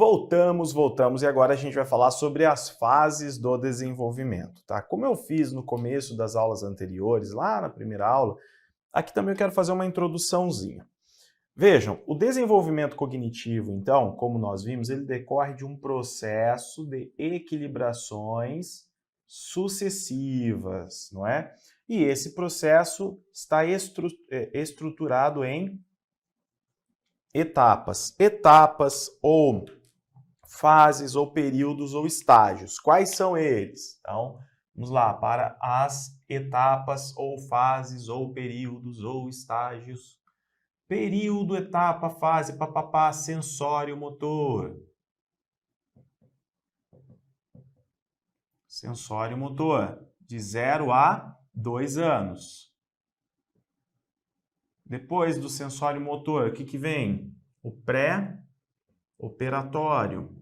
Voltamos e agora a gente vai falar sobre as fases do desenvolvimento, tá? Como eu fiz no começo das aulas anteriores, lá na primeira aula, aqui também eu quero fazer uma introduçãozinha. Vejam, o desenvolvimento cognitivo, então, como nós vimos, ele decorre de um processo de equilibrações sucessivas, não é? E esse processo está estruturado em etapas. Etapas ou fases ou períodos ou estágios. Quais são eles? Então, vamos lá para as etapas ou fases ou períodos ou estágios. Período, etapa, fase, papapá, sensório, motor. Sensório, motor, de 0 a 2 anos. Depois do sensório motor, o que vem? O pré-operatório.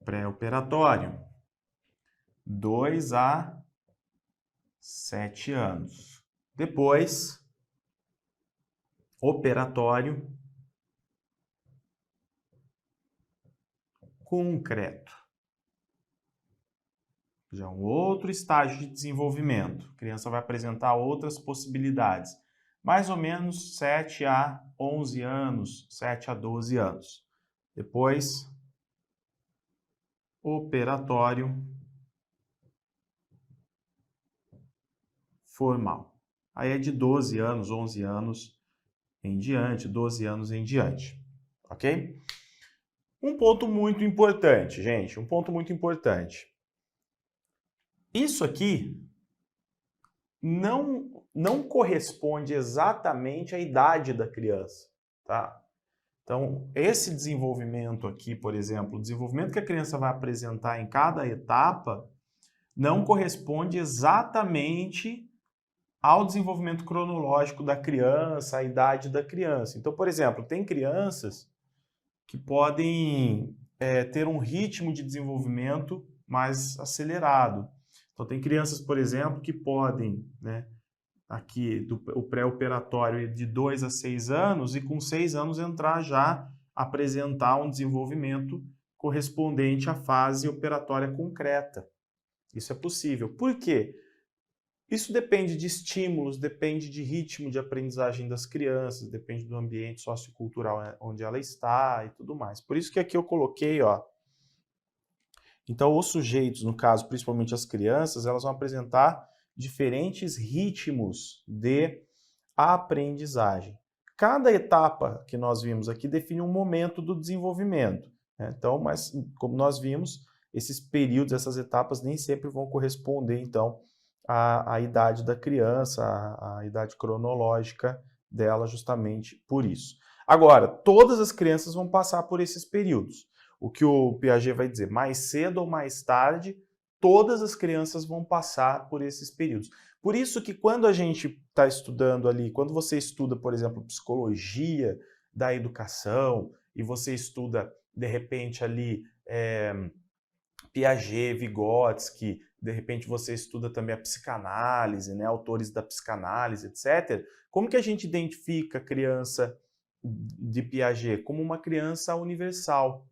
Pré-operatório, 2 a 7 anos. Depois, operatório concreto. Já um outro estágio de desenvolvimento. A criança vai apresentar outras possibilidades. Mais ou menos 7 a 11 anos, 7 a 12 anos. Depois, operatório formal. Aí é de 12 anos, 11 anos em diante, 12 anos em diante. Ok? Um ponto muito importante, gente, um ponto muito importante. Isso aqui não corresponde exatamente à idade da criança, tá? Então, esse desenvolvimento aqui, por exemplo, o desenvolvimento que a criança vai apresentar em cada etapa não corresponde exatamente ao desenvolvimento cronológico da criança, à idade da criança. Então, por exemplo, tem crianças que podem ter um ritmo de desenvolvimento mais acelerado. Então, tem crianças, por exemplo, que podem, né, aqui o pré-operatório de 2 a 6 anos e com 6 anos entrar já apresentar um desenvolvimento correspondente à fase operatória concreta. Isso é possível. Por quê? Isso depende de estímulos, depende de ritmo de aprendizagem das crianças, depende do ambiente sociocultural onde ela está e tudo mais. Por isso que aqui eu coloquei, ó. Então, os sujeitos, no caso, principalmente as crianças, elas vão apresentar diferentes ritmos de aprendizagem. Cada etapa que nós vimos aqui define um momento do desenvolvimento, né? Então, mas como nós vimos, esses períodos, essas etapas nem sempre vão corresponder, então, à idade da criança, à idade cronológica dela, justamente por isso. Agora, todas as crianças vão passar por esses períodos. O que o Piaget vai dizer, mais cedo ou mais tarde, todas as crianças vão passar por esses períodos. Por isso que quando a gente está estudando ali, quando você estuda, por exemplo, psicologia da educação, e você estuda, de repente, ali Piaget, Vygotsky, de repente você estuda também a psicanálise, né, autores da psicanálise, etc. Como que a gente identifica a criança de Piaget? Como uma criança universal.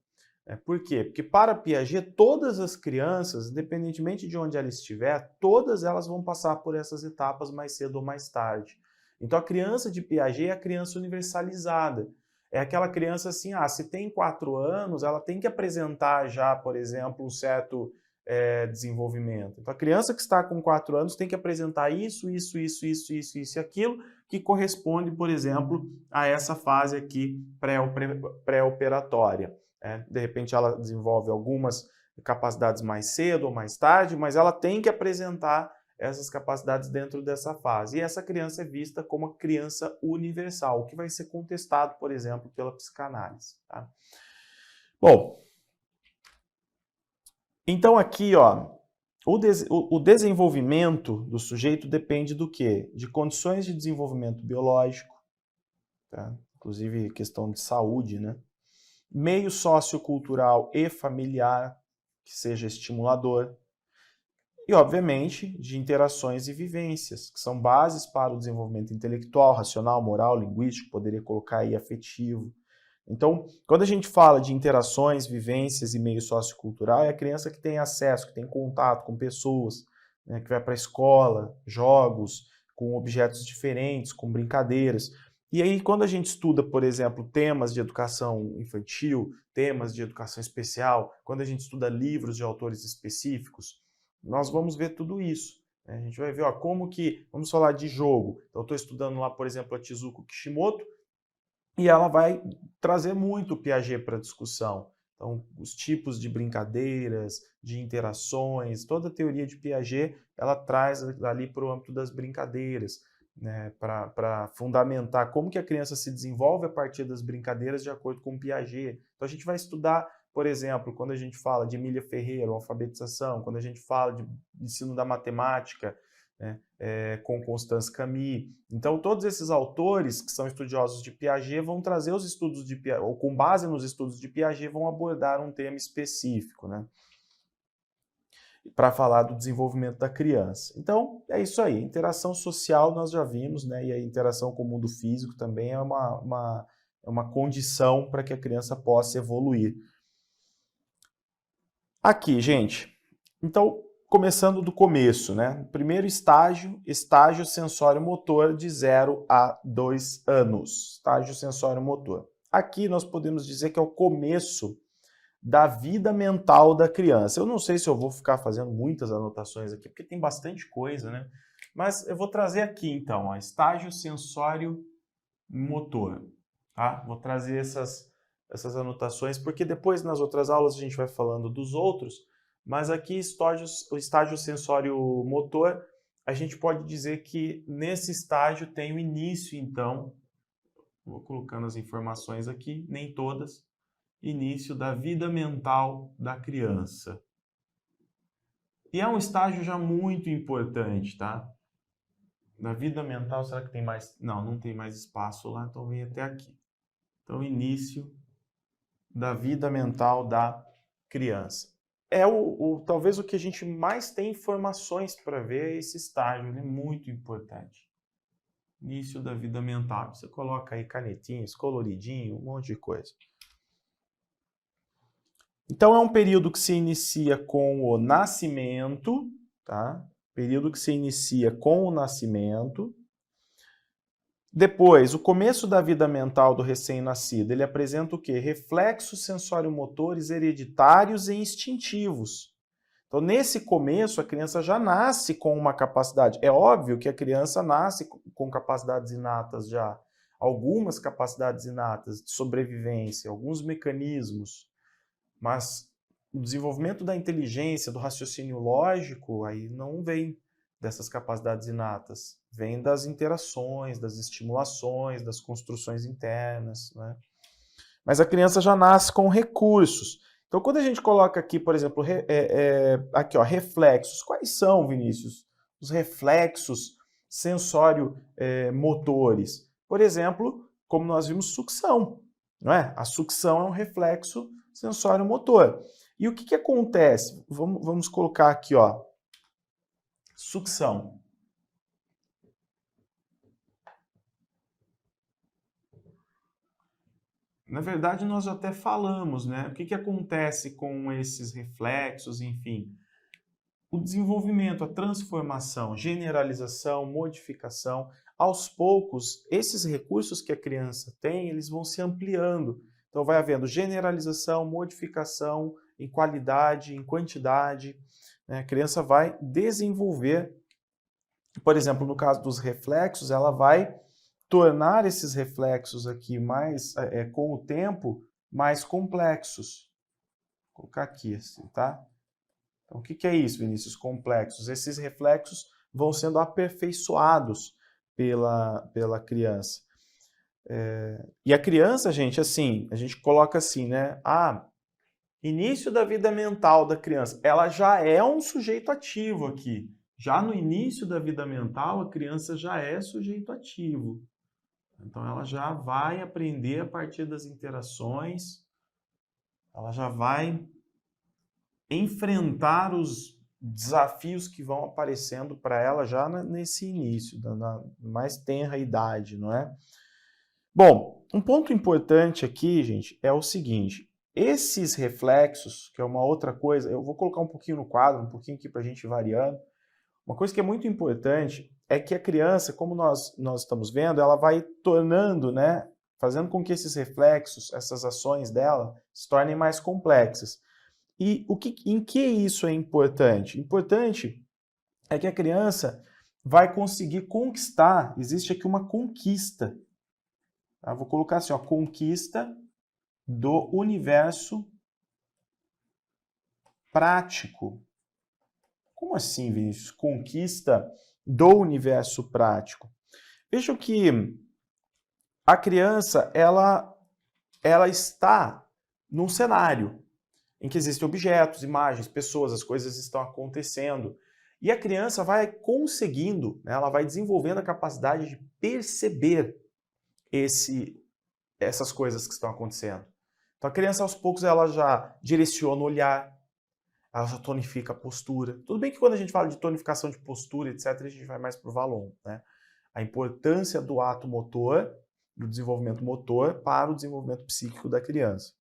Por quê? Porque para Piaget, todas as crianças, independentemente de onde ela estiver, todas elas vão passar por essas etapas mais cedo ou mais tarde. Então a criança de Piaget é a criança universalizada. É aquela criança assim, se tem 4 anos, ela tem que apresentar já, por exemplo, um certo desenvolvimento. Então a criança que está com 4 anos tem que apresentar isso e aquilo, que corresponde, por exemplo, a essa fase aqui pré-operatória. De repente ela desenvolve algumas capacidades mais cedo ou mais tarde, mas ela tem que apresentar essas capacidades dentro dessa fase. E essa criança é vista como a criança universal, o que vai ser contestado, por exemplo, pela psicanálise. Tá? Bom, então aqui, ó, o desenvolvimento do sujeito depende do quê? De condições de desenvolvimento biológico, tá? Inclusive questão de saúde, né? Meio sociocultural e familiar, que seja estimulador, E, obviamente, de interações e vivências, que são bases para o desenvolvimento intelectual, racional, moral, linguístico, poderia colocar aí afetivo. Então, quando a gente fala de interações, vivências e meio sociocultural, é a criança que tem acesso, que tem contato com pessoas, né, que vai para a escola, jogos, com objetos diferentes, com brincadeiras. E aí, quando a gente estuda, por exemplo, temas de educação infantil, temas de educação especial, quando a gente estuda livros de autores específicos, nós vamos ver tudo isso. Né? A gente vai ver como que, vamos falar de jogo. Então, eu estou estudando lá, por exemplo, a Chizuko Kishimoto, e ela vai trazer muito o Piaget para a discussão. Então, os tipos de brincadeiras, de interações, toda a teoria de Piaget, ela traz ali para o âmbito das brincadeiras, né, para fundamentar como que a criança se desenvolve a partir das brincadeiras de acordo com o Piaget. Então, a gente vai estudar, por exemplo, quando a gente fala de Emília Ferreira, alfabetização, quando a gente fala de ensino da matemática, né, com Constance Camille. Então, todos esses autores que são estudiosos de Piaget vão trazer os estudos de Piaget, ou com base nos estudos de Piaget, vão abordar um tema específico, né, para falar do desenvolvimento da criança. Então, é isso aí. Interação social nós já vimos, né, e a interação com o mundo físico também é uma condição para que a criança possa evoluir. Aqui, gente. Então, começando do começo, né? Primeiro estágio, estágio sensório-motor de 0 a 2 anos. Estágio sensório-motor. Aqui nós podemos dizer que é o começo da vida mental da criança. Eu não sei se eu vou ficar fazendo muitas anotações aqui, porque tem bastante coisa, né? Mas eu vou trazer aqui, então, ó, estágio sensório-motor. Tá? Vou trazer essas anotações, porque depois nas outras aulas a gente vai falando dos outros, mas aqui o estágio sensório-motor, a gente pode dizer que nesse estágio tem o início, então, vou colocando as informações aqui, nem todas, início da vida mental da criança. E é um estágio já muito importante, tá? Na vida mental, será que tem mais? Não, não tem mais espaço lá, então vem até aqui. Então, início da vida mental da criança. É talvez o que a gente mais tem informações para ver é esse estágio, ele é muito importante. Início da vida mental. Você coloca aí canetinhas, coloridinho, um monte de coisa. Então é um período que se inicia com o nascimento, tá? Período que se inicia com o nascimento. Depois, o começo da vida mental do recém-nascido, ele apresenta o quê? Reflexos sensório-motores hereditários e instintivos. Então, nesse começo, a criança já nasce com uma capacidade. É óbvio que a criança nasce com capacidades inatas já. Algumas capacidades inatas de sobrevivência, alguns mecanismos. Mas o desenvolvimento da inteligência, do raciocínio lógico, aí não vem dessas capacidades inatas, vem das interações, das estimulações, das construções internas, né? Mas a criança já nasce com recursos. Então, quando a gente coloca aqui, por exemplo, aqui, ó, reflexos, quais são, Vinícius, os reflexos sensório-motores? Por exemplo, como nós vimos, sucção, não é? A sucção é um reflexo sensório-motor. E o que acontece? Vamos colocar aqui, ó, sucção. Na verdade, nós até falamos, né? O que acontece com esses reflexos, enfim. O desenvolvimento, a transformação, generalização, modificação, aos poucos, esses recursos que a criança tem, eles vão se ampliando. Então, vai havendo generalização, modificação em qualidade, em quantidade. Né? A criança vai desenvolver, por exemplo, no caso dos reflexos, ela vai tornar esses reflexos aqui mais, com o tempo, mais complexos. Vou colocar aqui assim, tá? Então, o que é isso, Vinícius? Complexos. Esses reflexos vão sendo aperfeiçoados pela criança. E a criança, gente, assim, a gente coloca assim, né? Início da vida mental da criança. Ela já é um sujeito ativo aqui. Já no início da vida mental, a criança já é sujeito ativo. Então, ela já vai aprender a partir das interações, ela já vai enfrentar os desafios que vão aparecendo para ela já nesse início, na mais tenra idade, não é? Bom, um ponto importante aqui, gente, é o seguinte, esses reflexos, que é uma outra coisa, eu vou colocar um pouquinho no quadro, um pouquinho aqui para a gente ir variando, uma coisa que é muito importante é que a criança, como nós estamos vendo, ela vai tornando, né, fazendo com que esses reflexos, essas ações dela, se tornem mais complexas. E em que isso é importante? Importante é que a criança vai conseguir conquistar, existe aqui uma conquista. Tá? Vou colocar assim, ó, conquista do universo prático. Como assim, Vinícius? Conquista do universo prático. Vejam que a criança, ela está num cenário em que existem objetos, imagens, pessoas, as coisas estão acontecendo. E a criança vai conseguindo, né, ela vai desenvolvendo a capacidade de perceber essas coisas que estão acontecendo. Então a criança, aos poucos, ela já direciona o olhar, ela já tonifica a postura. Tudo bem que quando a gente fala de tonificação de postura, etc., a gente vai mais para o Valon, né? A importância do ato motor, do desenvolvimento motor, para o desenvolvimento psíquico da criança.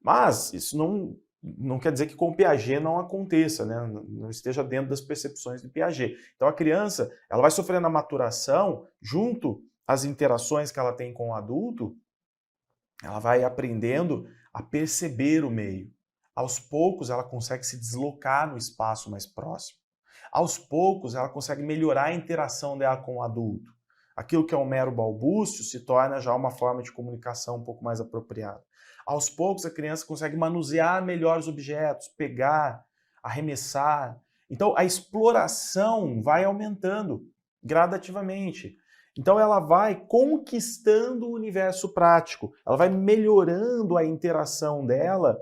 Mas isso não quer dizer que com o Piaget não aconteça, né? Não esteja dentro das percepções de Piaget. Então a criança, ela vai sofrendo a maturação junto às interações que ela tem com o adulto, ela vai aprendendo a perceber o meio. Aos poucos ela consegue se deslocar no espaço mais próximo. Aos poucos ela consegue melhorar a interação dela com o adulto. Aquilo que é um mero balbúcio se torna já uma forma de comunicação um pouco mais apropriada. Aos poucos a criança consegue manusear melhor os objetos, pegar, arremessar. Então a exploração vai aumentando gradativamente. Então ela vai conquistando o universo prático, ela vai melhorando a interação dela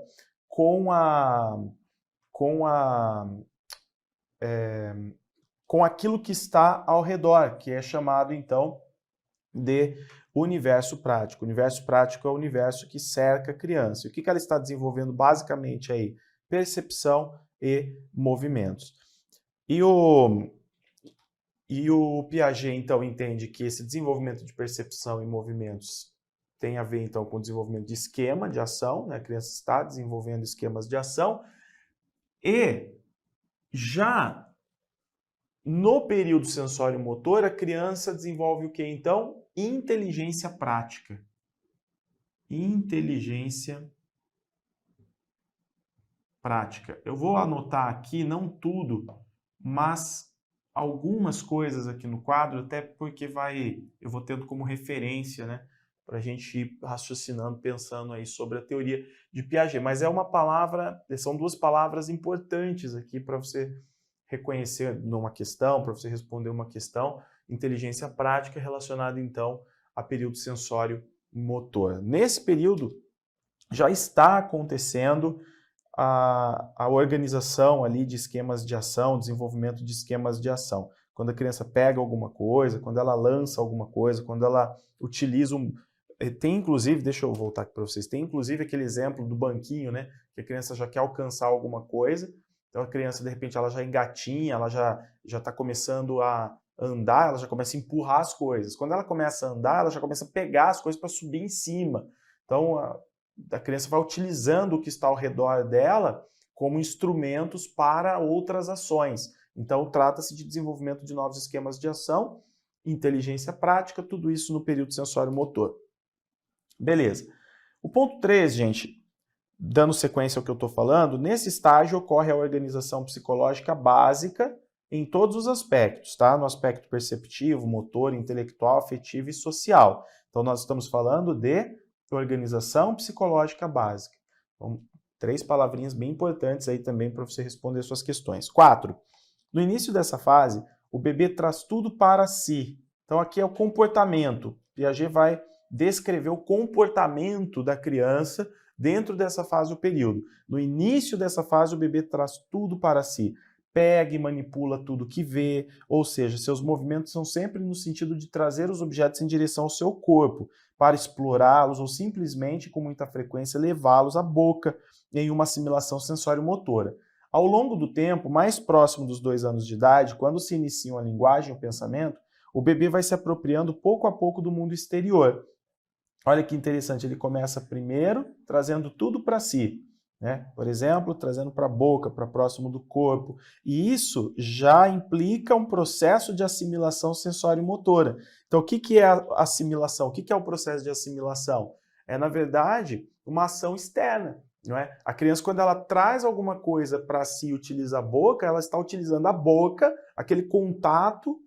com aquilo que está ao redor, que é chamado então de universo prático. O universo prático é o universo que cerca a criança. E o que ela está desenvolvendo basicamente aí? Percepção e movimentos. E o Piaget, então, entende que esse desenvolvimento de percepção e movimentos tem a ver, então, com o desenvolvimento de esquema de ação, né? A criança está desenvolvendo esquemas de ação, e já no período sensório-motor, a criança desenvolve o que, então? Inteligência prática. Inteligência prática. Eu vou anotar aqui, não tudo, mas algumas coisas aqui no quadro, até porque eu vou tendo como referência, né, para a gente ir raciocinando, pensando aí sobre a teoria de Piaget. Mas são duas palavras importantes aqui para você reconhecer numa questão, para você responder uma questão. Inteligência prática relacionada, então, a período sensório-motor. Nesse período, já está acontecendo a organização ali de esquemas de ação, desenvolvimento de esquemas de ação. Quando a criança pega alguma coisa, quando ela lança alguma coisa, quando ela utiliza tem inclusive, deixa eu voltar aqui para vocês, tem inclusive aquele exemplo do banquinho, né? Que a criança já quer alcançar alguma coisa, então a criança, de repente, ela já engatinha, ela já está começando a andar, ela já começa a empurrar as coisas. Quando ela começa a andar, ela já começa a pegar as coisas para subir em cima. Então, a criança vai utilizando o que está ao redor dela como instrumentos para outras ações. Então, trata-se de desenvolvimento de novos esquemas de ação, inteligência prática, tudo isso no período sensório-motor. Beleza. O ponto 3, gente, dando sequência ao que eu estou falando, nesse estágio ocorre a organização psicológica básica em todos os aspectos, tá? No aspecto perceptivo, motor, intelectual, afetivo e social. Então, nós estamos falando de organização psicológica básica. Então, 3 palavrinhas bem importantes aí também para você responder suas questões. 4. No início dessa fase, o bebê traz tudo para si. Então, aqui é o comportamento. Piaget vai descrever o comportamento da criança dentro dessa fase do período. No início dessa fase, o bebê traz tudo para si. Pega e manipula tudo que vê, ou seja, seus movimentos são sempre no sentido de trazer os objetos em direção ao seu corpo, para explorá-los ou simplesmente, com muita frequência, levá-los à boca em uma assimilação sensório-motora. Ao longo do tempo, mais próximo dos 2 anos de idade, quando se iniciam a linguagem e o pensamento, o bebê vai se apropriando pouco a pouco do mundo exterior. Olha que interessante, ele começa primeiro trazendo tudo para si, né? Por exemplo, trazendo para a boca, para próximo do corpo. E isso já implica um processo de assimilação sensório-motora. Então, o que é a assimilação? O que é o processo de assimilação? É, na verdade, uma ação externa. Não é? A criança, quando ela traz alguma coisa para si e utiliza a boca, ela está utilizando a boca, aquele contato,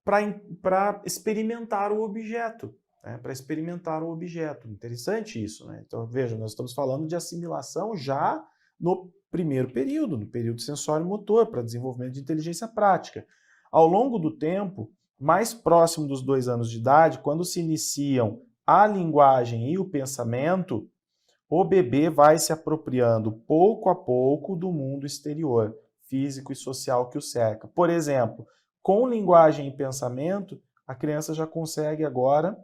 para experimentar o objeto. Para experimentar o objeto. Interessante isso, né? Então, veja, nós estamos falando de assimilação já no primeiro período, no período sensório-motor, para desenvolvimento de inteligência prática. Ao longo do tempo, mais próximo dos 2 anos de idade, quando se iniciam a linguagem e o pensamento, o bebê vai se apropriando pouco a pouco do mundo exterior, físico e social que o cerca. Por exemplo, com linguagem e pensamento, a criança já consegue agora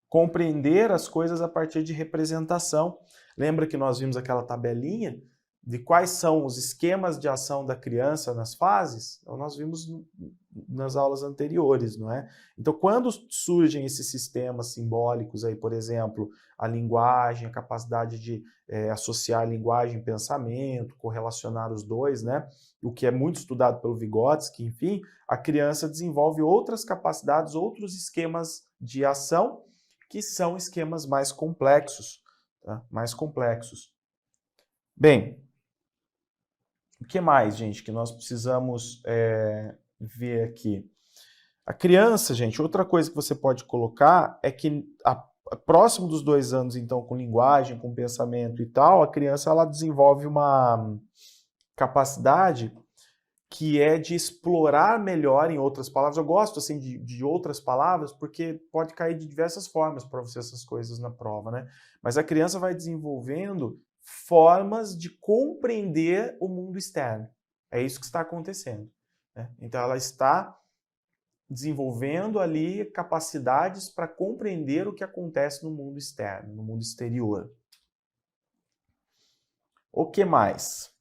compreender as coisas a partir de representação. Lembra que nós vimos aquela tabelinha de quais são os esquemas de ação da criança nas fases? Então, nós vimos nas aulas anteriores, não é? Então, quando surgem esses sistemas simbólicos aí, por exemplo, a linguagem, a capacidade de associar linguagem e pensamento, correlacionar os dois, né? O que é muito estudado pelo Vygotsky, enfim, a criança desenvolve outras capacidades, outros esquemas de ação, que são esquemas mais complexos, tá? Mais complexos. Bem, o que mais, gente, que nós precisamos ver aqui? A criança, gente, outra coisa que você pode colocar é que próximo dos 2 anos, então, com linguagem, com pensamento e tal, a criança ela desenvolve uma capacidade que é de explorar melhor, em outras palavras. Eu gosto assim de outras palavras porque pode cair de diversas formas para você essas coisas na prova, né? Mas a criança vai desenvolvendo formas de compreender o mundo externo. É isso que está acontecendo, né? Então ela está desenvolvendo ali capacidades para compreender o que acontece no mundo externo, no mundo exterior. O que mais?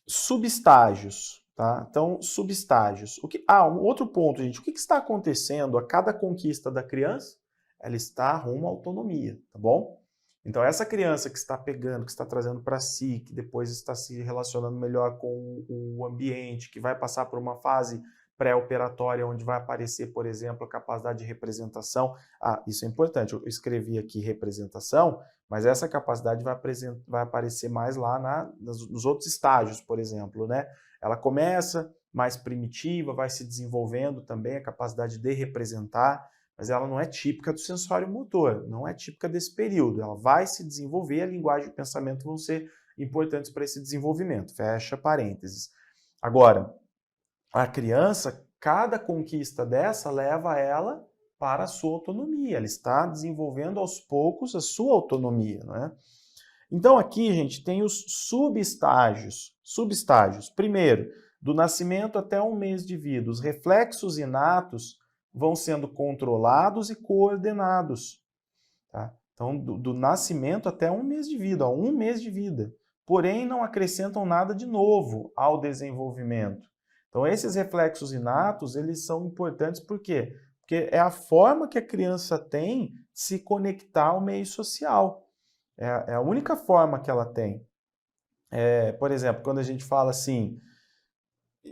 Subestágios, tá? Então, subestágios. Um outro ponto, gente. O que está acontecendo a cada conquista da criança? Ela está rumo à autonomia, tá bom? Então, essa criança que está pegando, que está trazendo para si, que depois está se relacionando melhor com o ambiente, que vai passar por uma fase pré-operatória, onde vai aparecer, por exemplo, a capacidade de representação. Isso é importante. Eu escrevi aqui representação, mas essa capacidade vai aparecer mais lá nos outros estágios, por exemplo, né? Ela começa mais primitiva, vai se desenvolvendo também a capacidade de representar, mas ela não é típica do sensório motor, não é típica desse período. Ela vai se desenvolver, a linguagem e o pensamento vão ser importantes para esse desenvolvimento. Fecha parênteses. Agora, a criança, cada conquista dessa leva ela para a sua autonomia. Ela está desenvolvendo aos poucos a sua autonomia, né? Então aqui, gente, tem os subestágios. Subestágios. Primeiro, do nascimento até 1 mês de vida, os reflexos inatos vão sendo controlados e coordenados, tá? Então, do nascimento até 1 mês de vida, 1 mês de vida. Porém, não acrescentam nada de novo ao desenvolvimento. Então, esses reflexos inatos, eles são importantes por quê? Porque é a forma que a criança tem de se conectar ao meio social. É a única forma que ela tem. Por exemplo, quando a gente fala assim,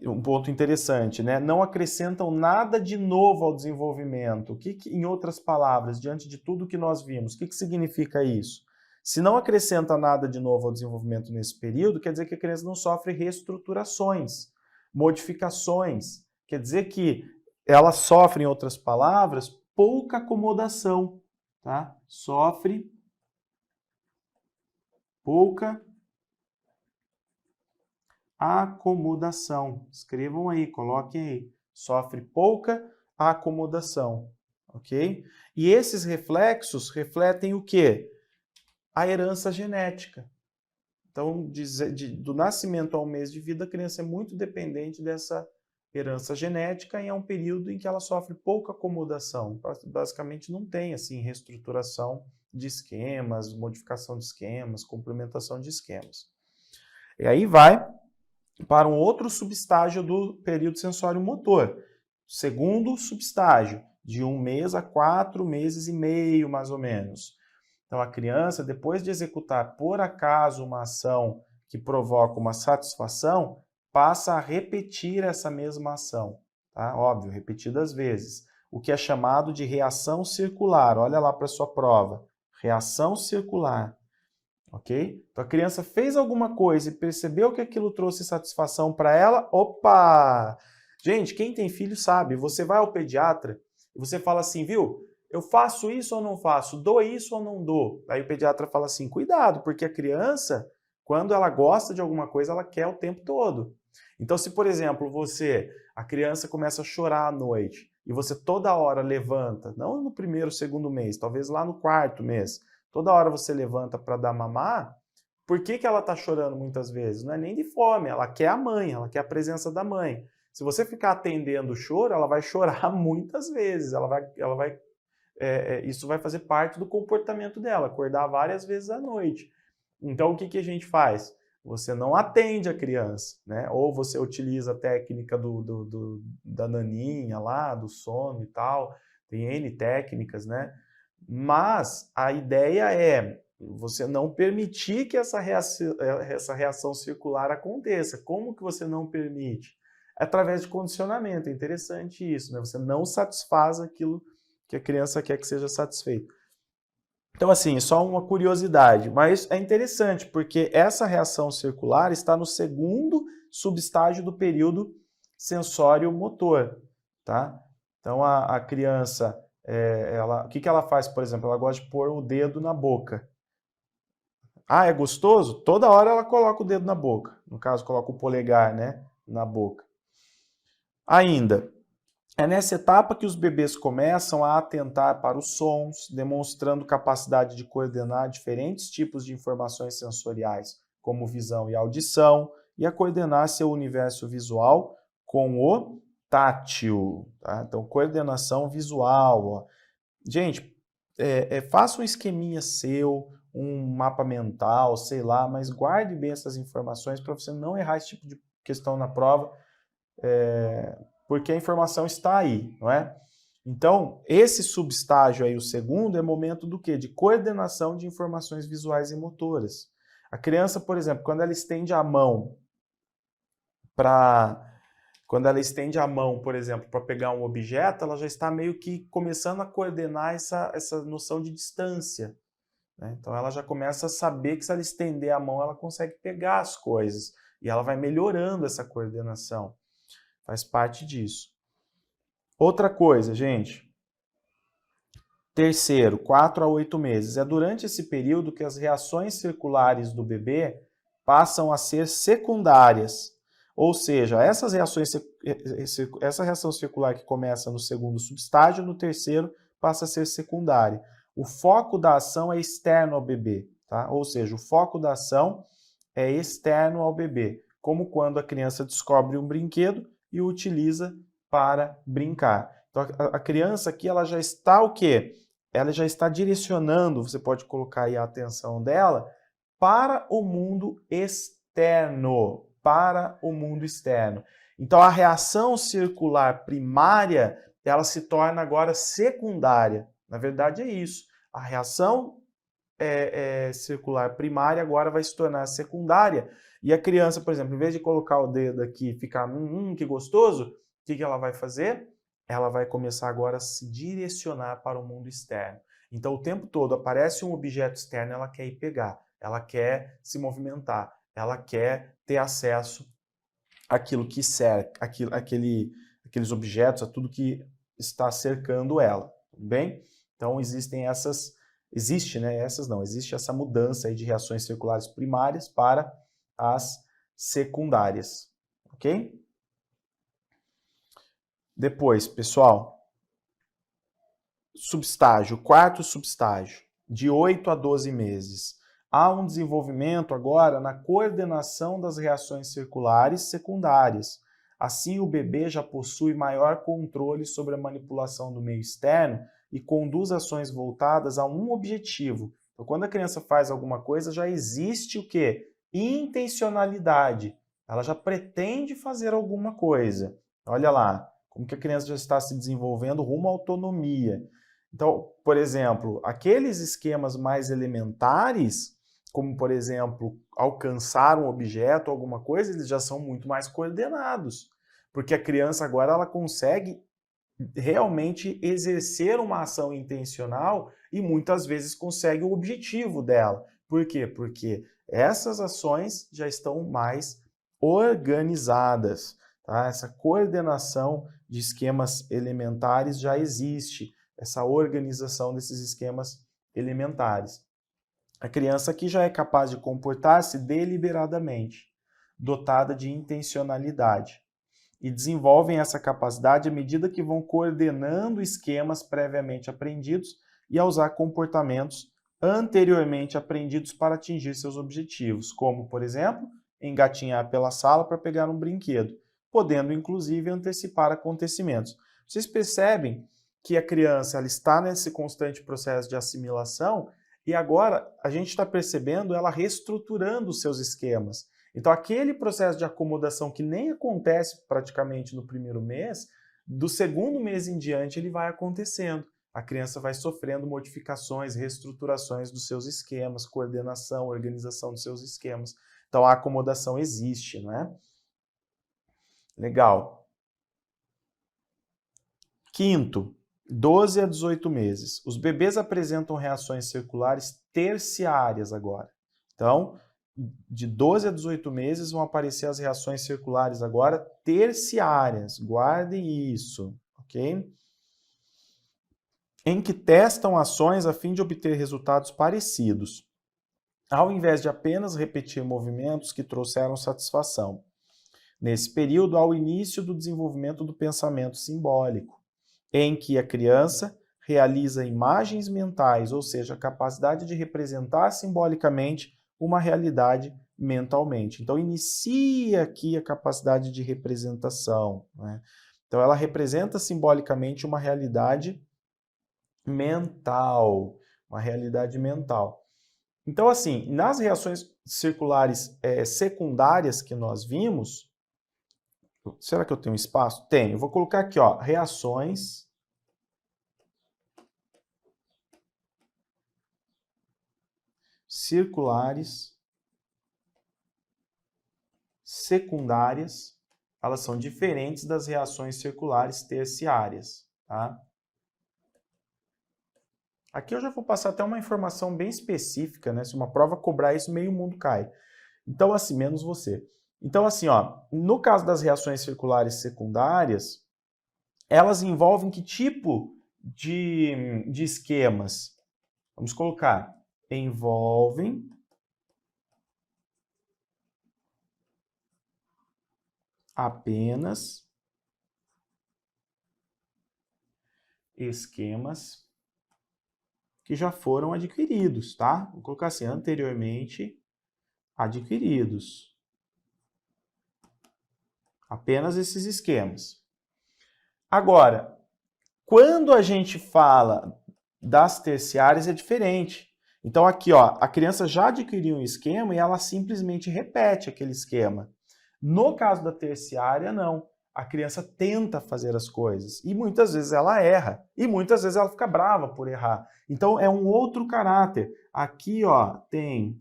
um ponto interessante, né? Não acrescentam nada de novo ao desenvolvimento. Em outras palavras, diante de tudo que nós vimos, o que significa isso? Se não acrescenta nada de novo ao desenvolvimento nesse período, quer dizer que a criança não sofre reestruturações, modificações. Quer dizer que ela sofre, em outras palavras, pouca acomodação, tá? Sofre pouca acomodação. Escrevam aí, coloquem aí. Sofre pouca acomodação, ok? E esses reflexos refletem o quê? A herança genética. Então, do nascimento ao mês de vida, a criança é muito dependente herança genética e é um período em que ela sofre pouca acomodação. Basicamente não tem assim reestruturação de esquemas, modificação de esquemas, complementação de esquemas. E aí vai para um outro subestágio do período sensório-motor. Segundo subestágio, de 1 mês a 4 meses e meio, mais ou menos. Então, a criança, depois de executar por acaso uma ação que provoca uma satisfação, passa a repetir essa mesma ação. Tá? Óbvio, repetidas vezes. O que é chamado de reação circular. Olha lá para a sua prova. Reação circular. Ok? Então, a criança fez alguma coisa e percebeu que aquilo trouxe satisfação para ela. Opa! Gente, quem tem filho sabe. Você vai ao pediatra e você fala assim, viu? Eu faço isso ou não faço? Dou isso ou não dou? Aí o pediatra fala assim, cuidado, porque a criança, quando ela gosta de alguma coisa, ela quer o tempo todo. Então, se, por exemplo, a criança começa a chorar à noite e você toda hora levanta, não no primeiro, segundo mês, talvez lá no quarto mês, toda hora você levanta para dar mamar, por que ela está chorando muitas vezes? Não é nem de fome, ela quer a mãe, ela quer a presença da mãe. Se você ficar atendendo o choro, ela vai chorar muitas vezes, isso vai fazer parte do comportamento dela, acordar várias vezes à noite. Então, o que a gente faz? Você não atende a criança, né? Ou você utiliza a técnica da naninha lá, do sono e tal, tem N técnicas, né? Mas a ideia é você não permitir que essa reação circular aconteça. Como que você não permite? Através de condicionamento. É interessante isso, né? Você não satisfaz aquilo que a criança quer que seja satisfeito. Então, assim, só uma curiosidade, mas é interessante, porque essa reação circular está no segundo subestágio do período sensório-motor, tá? Então, a criança, o que ela faz, por exemplo? Ela gosta de pôr o dedo na boca. Ah, é gostoso? Toda hora ela coloca o dedo na boca. No caso, coloca o polegar, né, na boca. Ainda, é nessa etapa que os bebês começam a atentar para os sons, demonstrando capacidade de coordenar diferentes tipos de informações sensoriais, como visão e audição, e a coordenar seu universo visual com o tátil. Tá? Então, coordenação visual. Ó. Gente, faça um esqueminha seu, um mapa mental, sei lá, mas guarde bem essas informações para você não errar esse tipo de questão na prova. Porque a informação está aí, não é? Então, esse subestágio aí, o segundo, é momento do quê? De coordenação de informações visuais e motoras. A criança, por exemplo, quando ela estende a mão, por exemplo, para pegar um objeto, ela já está meio que começando a coordenar essa noção de distância. Né? Então, ela já começa a saber que se ela estender a mão, ela consegue pegar as coisas. E ela vai melhorando essa coordenação. Faz parte disso. Outra coisa, gente. Terceiro, 4 a 8 meses. É durante esse período que as reações circulares do bebê passam a ser secundárias. Ou seja, essa reação circular que começa no segundo subestágio, no terceiro passa a ser secundária. O foco da ação é externo ao bebê, tá? Ou seja, o foco da ação é externo ao bebê, como quando a criança descobre um brinquedo e o utiliza para brincar. Então, a criança aqui, ela já está o quê? Ela já está direcionando, você pode colocar aí a atenção dela, para o mundo externo, para o mundo externo. Então, a reação circular primária, ela se torna agora secundária. Na verdade, é isso. A reação circular primária agora vai se tornar secundária. E a criança, por exemplo, em vez de colocar o dedo aqui e ficar, que gostoso, o que ela vai fazer? Ela vai começar agora a se direcionar para o mundo externo. Então, o tempo todo aparece um objeto externo, ela quer ir pegar, ela quer se movimentar, ela quer ter acesso àquilo que cerca, aqueles objetos, a tudo que está cercando ela, tudo bem? Então, existe essa mudança aí de reações circulares primárias para as secundárias, ok? Depois, pessoal, quarto subestágio, de 8 a 12 meses. Há um desenvolvimento agora na coordenação das reações circulares secundárias. Assim, o bebê já possui maior controle sobre a manipulação do meio externo e conduz ações voltadas a um objetivo. Então, quando a criança faz alguma coisa, já existe o quê? Intencionalidade. Ela já pretende fazer alguma coisa. Olha lá, como que a criança já está se desenvolvendo rumo à autonomia. Então, por exemplo, aqueles esquemas mais elementares, como, por exemplo, alcançar um objeto, alguma coisa, eles já são muito mais coordenados. Porque a criança agora ela consegue realmente exercer uma ação intencional e muitas vezes consegue o objetivo dela. Por quê? Porque essas ações já estão mais organizadas. Tá? Essa coordenação de esquemas elementares já existe, essa organização desses esquemas elementares. A criança aqui já é capaz de comportar-se deliberadamente, dotada de intencionalidade. E desenvolvem essa capacidade à medida que vão coordenando esquemas previamente aprendidos e a usar comportamentos anteriormente aprendidos para atingir seus objetivos, como, por exemplo, engatinhar pela sala para pegar um brinquedo, podendo inclusive antecipar acontecimentos. Vocês percebem que a criança ela está nesse constante processo de assimilação e agora a gente está percebendo ela reestruturando os seus esquemas. Então, aquele processo de acomodação que nem acontece praticamente no primeiro mês, do segundo mês em diante ele vai acontecendo. A criança vai sofrendo modificações, reestruturações dos seus esquemas, coordenação, organização dos seus esquemas. Então, a acomodação existe, não é? Legal. Quinto, 12 a 18 meses. Os bebês apresentam reações circulares terciárias agora. Então, de 12 a 18 meses vão aparecer as reações circulares agora terciárias. Guardem isso, ok? Em que testam ações a fim de obter resultados parecidos, ao invés de apenas repetir movimentos que trouxeram satisfação. Nesse período, há o início do desenvolvimento do pensamento simbólico, em que a criança realiza imagens mentais, ou seja, a capacidade de representar simbolicamente uma realidade mentalmente. Então, inicia aqui a capacidade de representação, né? Então, ela representa simbolicamente uma realidade mental, uma realidade mental. Então, assim, nas reações circulares secundárias que nós vimos, será que eu tenho espaço? Tenho. Eu vou colocar aqui, ó, reações circulares secundárias, elas são diferentes das reações circulares terciárias, tá? Aqui eu já vou passar até uma informação bem específica, né? Se uma prova cobrar isso, meio mundo cai. Então, assim, menos você. Então, assim, ó, no caso das reações circulares secundárias, elas envolvem que tipo de esquemas? Vamos colocar, envolvem apenas esquemas que já foram adquiridos, tá? Vou colocar assim, anteriormente adquiridos. Apenas esses esquemas. Agora, quando a gente fala das terciárias é diferente. Então aqui, ó, a criança já adquiriu um esquema e ela simplesmente repete aquele esquema. No caso da terciária, não. A criança tenta fazer as coisas e muitas vezes ela erra e muitas vezes ela fica brava por errar. Então é um outro caráter. Aqui, ó, tem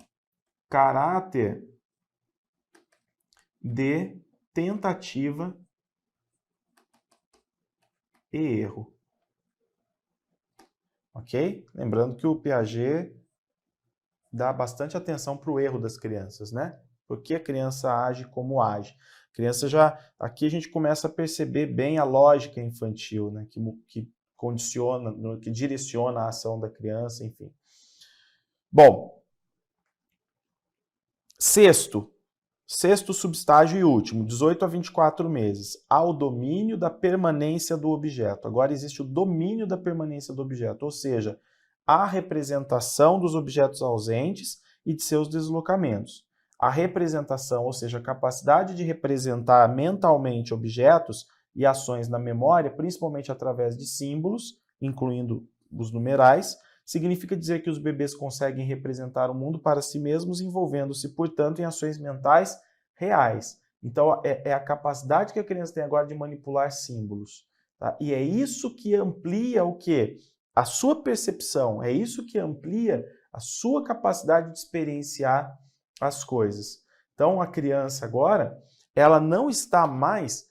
caráter de tentativa e erro. Ok? Lembrando que o Piaget dá bastante atenção para o erro das crianças, né? Por que a criança age como age? A criança já... Aqui a gente começa a perceber bem a lógica infantil, né? Que condiciona, que direciona a ação da criança, enfim. Bom, sexto subestágio e último, 18 a 24 meses, há o domínio da permanência do objeto. Agora existe o domínio da permanência do objeto, ou seja, a representação dos objetos ausentes e de seus deslocamentos. a representação, ou seja, a capacidade de representar mentalmente objetos e ações na memória, principalmente através de símbolos, incluindo os numerais, significa dizer que os bebês conseguem representar o mundo para si mesmos, envolvendo-se, portanto, em ações mentais reais. Então, é a capacidade que a criança tem agora de manipular símbolos. Tá? E é isso que amplia o quê? A sua percepção, é isso que amplia a sua capacidade de experienciar as coisas. Então, a criança agora, ela não está mais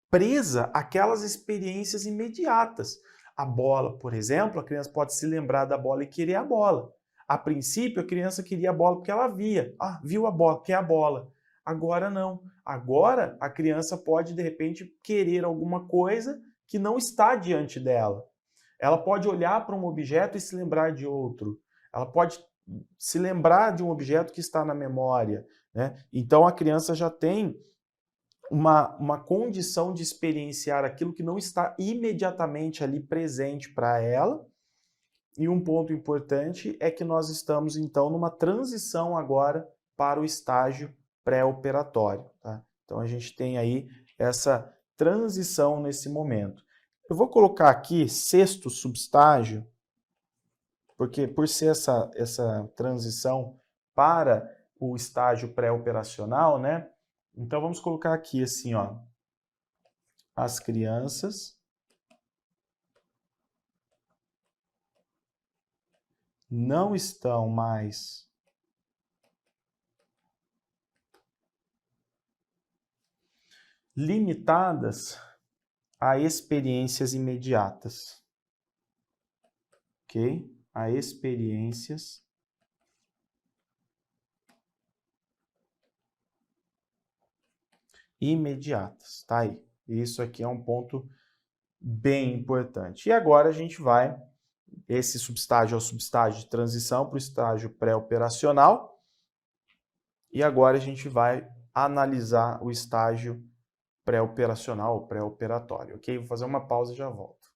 presa àquelas experiências imediatas. A bola, por exemplo, a criança pode se lembrar da bola e querer a bola. A princípio, a criança queria a bola porque ela via. Ah, viu a bola, quer a bola. Agora não. Agora a criança pode, de repente, querer alguma coisa que não está diante dela. Ela pode olhar para um objeto e se lembrar de outro. Ela pode se lembrar de um objeto que está na memória, né? Então a criança já tem uma condição de experienciar aquilo que não está imediatamente ali presente para ela. E um ponto importante é que nós estamos, então, numa transição agora para o estágio pré-operatório. Tá? Então, a gente tem aí essa transição nesse momento. Eu vou colocar aqui sexto subestágio, porque por ser essa transição para o estágio pré-operacional, né? Então, vamos colocar aqui assim, ó. As crianças não estão mais limitadas a experiências imediatas, ok? A experiências imediatas, tá aí. Isso aqui é um ponto bem importante. E agora a gente vai, esse subestágio é o subestágio de transição para o estágio pré-operacional, e agora a gente vai analisar o estágio pré-operacional ou pré-operatório, ok? Vou fazer uma pausa e já volto.